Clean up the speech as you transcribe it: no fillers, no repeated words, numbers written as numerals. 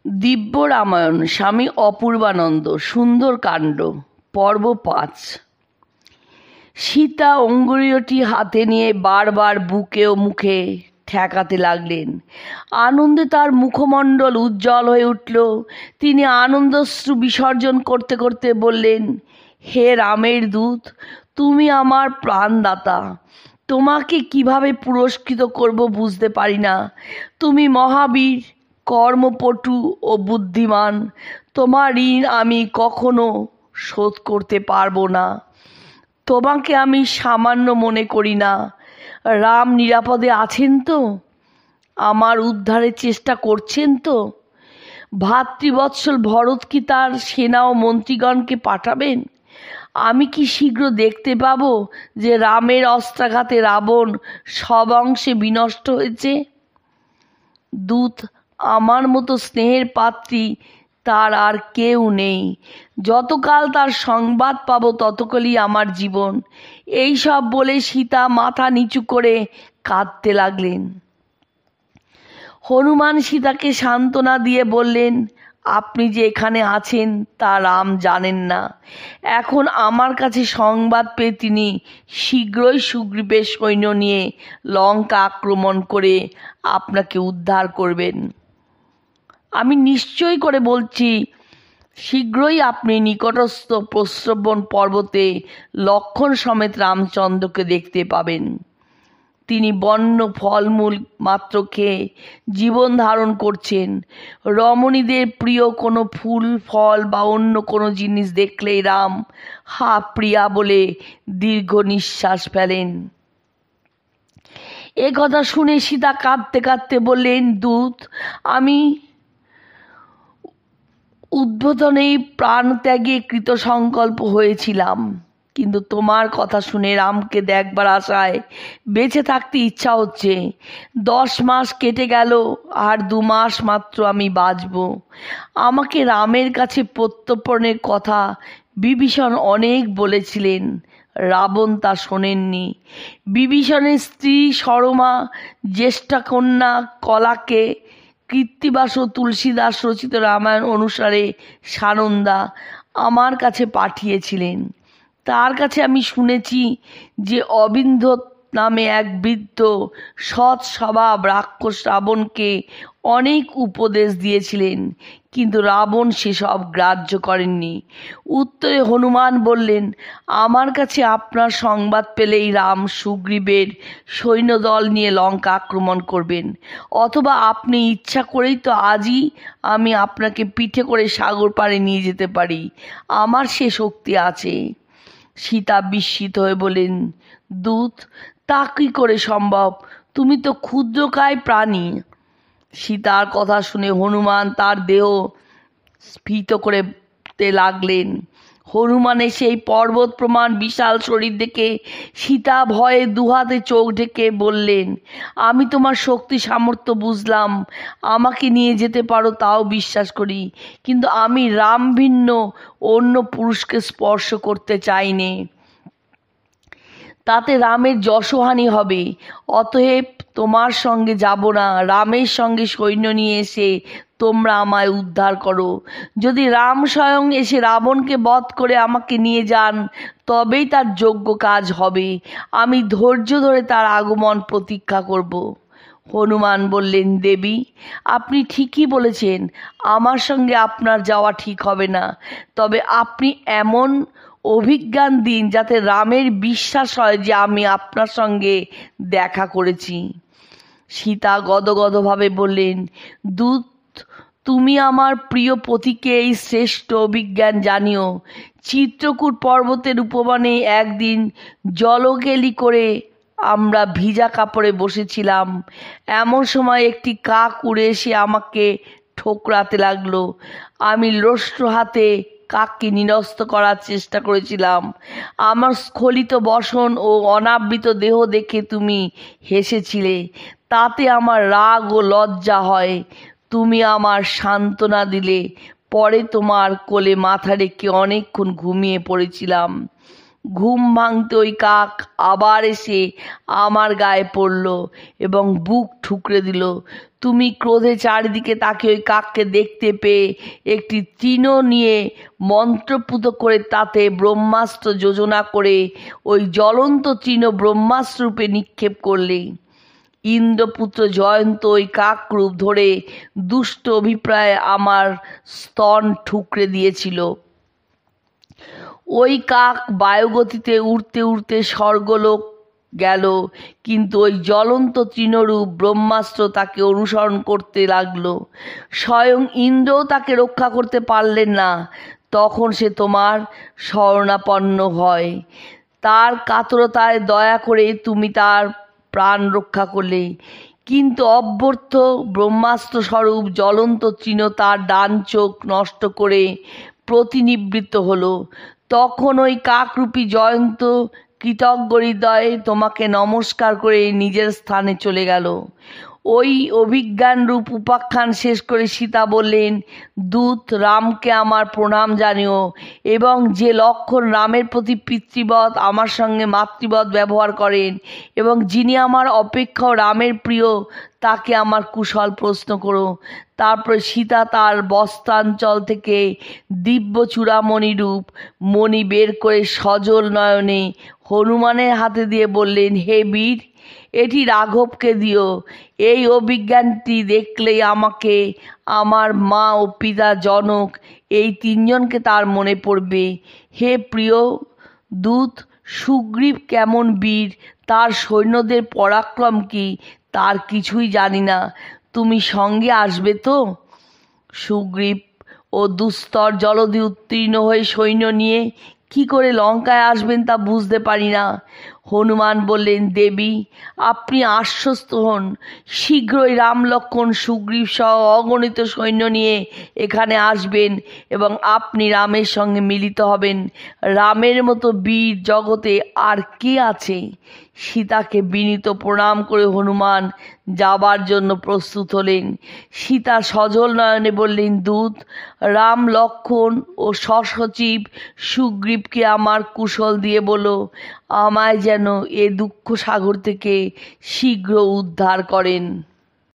দিব্য রামায়ণ স্বামী অপূর্বানন্দ সুন্দর কাণ্ড পর্ব ৫। সীতা অঙ্গুরীয়টি হাতে নিয়ে বারবার বুকে ও মুখে ঠেকাতে লাগলেন। আনন্দে তার মুখমণ্ডল উজ্জ্বল হয়ে উঠল। তিনি আনন্দশ্রু বিসর্জন করতে করতে বললেন, হে রামের দূত, তুমি আমার প্রাণদাতা। তোমাকে কিভাবে পুরস্কৃত করব বুঝতে পারি না। তুমি মহাবীর, কর্মপটু ও বুদ্ধিমান। তোমার ঋণ আমি কখনো শোধ করতে পারবো না। তোমাকে আমি সামান্য মনে করি না। রাম নিরাপদে আছেন তো? আমার উদ্ধারের চেষ্টা করছেন তো? ভাতৃবৎসল ভরত কি তার সেনা ও মন্ত্রীগণকে পাঠাবেন? আমি কি শীঘ্র দেখতে পাবো যে রামের অস্ত্রাঘাতে রাবণ সব অংশে বিনষ্ট হয়েছে? দূত, আমার মতো স্নেহের পাত্রী তার আর কেউ নেই। যতকাল তার সংবাদ পাবো ততকালই আমার জীবন। এই সব বলে সীতা মাথা নিচু করে কাঁদতে লাগলেন। হনুমান সীতাকে সান্ত্বনা দিয়ে বললেন, আপনি যে এখানে আছেন তা রাম জানেন না। এখন আমার কাছে সংবাদ পেয়ে তিনি শীঘ্রই সুগ্রীবের সৈন্য নিয়ে লঙ্কা আক্রমণ করে আপনাকে উদ্ধার করবেন। আমি নিশ্চয় করে বলছি, শীঘ্রই আপনি নিকটস্থ প্রস্রবণ পর্বতে লক্ষণ সমেত রামচন্দ্রকে দেখতে পাবেন। তিনি বন্য ফলমূল মাত্র খেয়ে জীবন ধারণ করছেন। রমণীদের প্রিয় কোনো ফুল ফল বা অন্য কোনো জিনিস দেখলেই রাম হা প্রিয়া বলে দীর্ঘ নিঃশ্বাস ফেলেন। এ কথা শুনে সীতা কাঁদতে কাঁদতে বললেন, দূত, আমি উদ্বোধনেই প্রাণত্যাগে কৃতসংকল্প হয়েছিলাম, কিন্তু তোমার কথা শুনে রামকে দেখবার আশায় বেঁচে থাকতে ইচ্ছা হচ্ছে। 10 মাস কেটে গেল, আর 2 মাস মাত্র আমি বাঁচব। আমাকে রামের কাছে প্রত্যর্পণের কথা বিভীষণ অনেক বলেছিলেন, রাবণ তা শোনেননি। বিভীষণের স্ত্রী সরমা জ্যেষ্ঠা কন্যা কলাকে কৃত্তিবাস ও তুলসীদাস রচিত রামায়ণ অনুসারে সানন্দা আমার কাছে পাঠিয়েছিলেন। তার কাছে আমি শুনেছি যে অবিন্ধ নামে এক বৃদ্ধ সৎ স্বভাব রাক্ষস রাবণকে অনেক উপদেশ দিয়েছিলেন, কিন্তু রাবণ সেসব গ্রাহ্য করেননি। উত্তরে হনুমান বললেন, আমার কাছে আপনার সংবাদ পেলেই রাম সুগ্রীবের সৈন্যদল নিয়ে লঙ্কা আক্রমণ করবেন, অথবা আপনি ইচ্ছা করেই তো আজই আমি আপনাকে পিঠে করে সাগর পাড়ে নিয়ে যেতে পারি। আমার সে শক্তি আছে। সীতা বিস্মিত হয়ে বলেন, দূত, তা কি করে সম্ভব? তুমি তো ক্ষুদ্রকায় প্রাণী। সীতার কথা শুনে হনুমান তার দেহ স্ফীত করতে লাগলেন। হনুমানের সেই পর্বত প্রমাণ বিশাল শরীর দেখে সীতা ভয়ে দুহাতে চোখ ঢেকে বললেন, আমি তোমার শক্তি সামর্থ্য বুঝলাম, আমাকে নিয়ে যেতে পারো তাও বিশ্বাস করি, কিন্তু আমি রাম ভিন্ন অন্য পুরুষকে স্পর্শ করতে চাইনে। তাতে রামের যশহানি হবে। অতএব তোমার সঙ্গে যাব না। রামের সঙ্গে সৈন্য নিয়ে এসে তোমরা আমায় উদ্ধার করো। যদি রাম স্বয়ং এসে রাবণকে বধ করে আমাকে নিয়ে যান, তবেই তার যোগ্য কাজ হবে। আমি ধৈর্য ধরে তার আগমন প্রতীক্ষা করব। হনুমান বললেন, দেবী, আপনি ঠিকই বলেছেন, আমার সঙ্গে আপনার যাওয়া ঠিক হবে না। তবে আপনি এমন অভিজ্ঞান দিন যাতে রামের বিশ্বাস হয় যে আমি আপনার সঙ্গে দেখা করেছি। সীতা গদগদভাবে বললেন, দূত, তুমি আমার প্রিয় পতিকে এই শ্রেষ্ঠ অভিজ্ঞান জানিও। চিত্রকূট পর্বতের উপবনে একদিন জলকেলি করে আমরা ভিজা কাপড়ে বসেছিলাম। এমন সময় একটি কাক উড়ে এসে আমাকে ঠোকরাতে লাগলো। আমি লোষ্ট হাতে কাককে নিরস্ত করার চেষ্টা করেছিলাম। আমার স্খলিত বসন ও অনাবৃত দেহ দেখে তুমি হেসেছিলে। তাতে আমার রাগ ও লজ্জা হয়। তুমি আমার সান্ত্বনা দিলে। পরে তোমার কোলে মাথা রেখে অনেকক্ষণ ঘুমিয়ে পড়েছিলাম। ঘুম ভাঙতে ওই কাক আবার এসে আমার গায়ে পড়ল এবং বুক ঠুকরে দিল। তুমি ক্রোধে চারিদিকে তাকে ওই কাককে দেখতে পেয়ে একটি তৃণ নিয়ে মন্ত্রপুত করে তাতে ব্রহ্মাস্ত্র যোজনা করে ওই জ্বলন্ত তৃণ ব্রহ্মাস্ত্র রূপে নিক্ষেপ করলে। ইন্দ্রপুত্র জয়ন্ত ওই কাক রূপ ধরে দুষ্ট অভিপ্রায়ে আমার স্তন ঠুকরে দিয়েছিল। ওই কাক বায়ুগতিতে উড়তে উড়তে স্বর্গলোক গেল, কিন্তু ওই জ্বলন্ত তৃণরূপ ব্রহ্মাস্ত্র তাকে অনুসরণ করতে লাগলো। স্বয়ং ইন্দ্রও তাকে রক্ষা করতে পারলেন না। তখন সে তোমার শরণাপন্ন হয়। তার কাতরতায় দয়া করে তুমি তার প্রাণ রক্ষা করলে, কিন্তু অব্যর্থ ব্রহ্মাস্ত্র স্বরূপ জ্বলন্ত তৃণ তার ডান চোখ নষ্ট করে প্রতিনিবৃত্ত হলো। তখন ওই কাকরূপী জয়ন্ত কৃতজ্ঞ হৃদয়ে তোমাকে নমস্কার করে নিজের স্থানে চলে গেল। ওই অভিজ্ঞান রূপ উপাখ্যান শেষ করে সীতা বললেন, দূত রামকে আমার প্রণাম জানিও এবং যে লক্ষণ রামের প্রতি পিতৃবৎ আমার সঙ্গে মাতৃবৎ ব্যবহার করেন এবং যিনি আমার অপেক্ষাও রামের প্রিয় তাকে আমার কুশল প্রশ্ন করো। তারপরে সীতা তার বস্ত্রাঞ্চল থেকে দিব্য চূড়ামণি রূপ মণি বের করে সজল নয়নে হনুমানের হাতে দিয়ে বললেন, হে বীর, এটি রাঘবকে দিও। এই অভিজ্ঞানটি দেখলেই আমাকে, আমার মা ও পিতা জনক এই তিনজনকে তার মনে পড়বে। হে প্রিয় দূত, সুগ্রীব কেমন বীর, তার সৈন্যদের পরাক্রম কি তার কিছুই জানি না, তুমি সঙ্গে আসবে তো? সুগ্রীব ও দুস্তর জলধি উত্তীর্ণ হয়ে সৈন্য নিয়ে কি করে লঙ্কায় আসবেন তা বুঝতে পারি না। হনুমান বললেন, দেবী, আপনি আশ্বস্ত হন, শীঘ্রই রাম লক্ষ্মণ সুগ্রীব সহ অগণিত সৈন্য নিয়ে এখানে আসবেন এবং আপনি রামের সঙ্গে মিলিত হবেন। রামের মতো বীর জগতে আর কে আছে? সীতাকে বিনীত প্রণাম করে হনুমান যাবার জন্য প্রস্তুত হলেন। সীতা সজল নয়নে বললেন, দূত, রাম লক্ষ্মণ ও সসচিব সুগ্রীবকে আমার কুশল দিয়ে বলো, আমায় যেন এ দুঃখ সাগর থেকে শীঘ্র উদ্ধার করেন।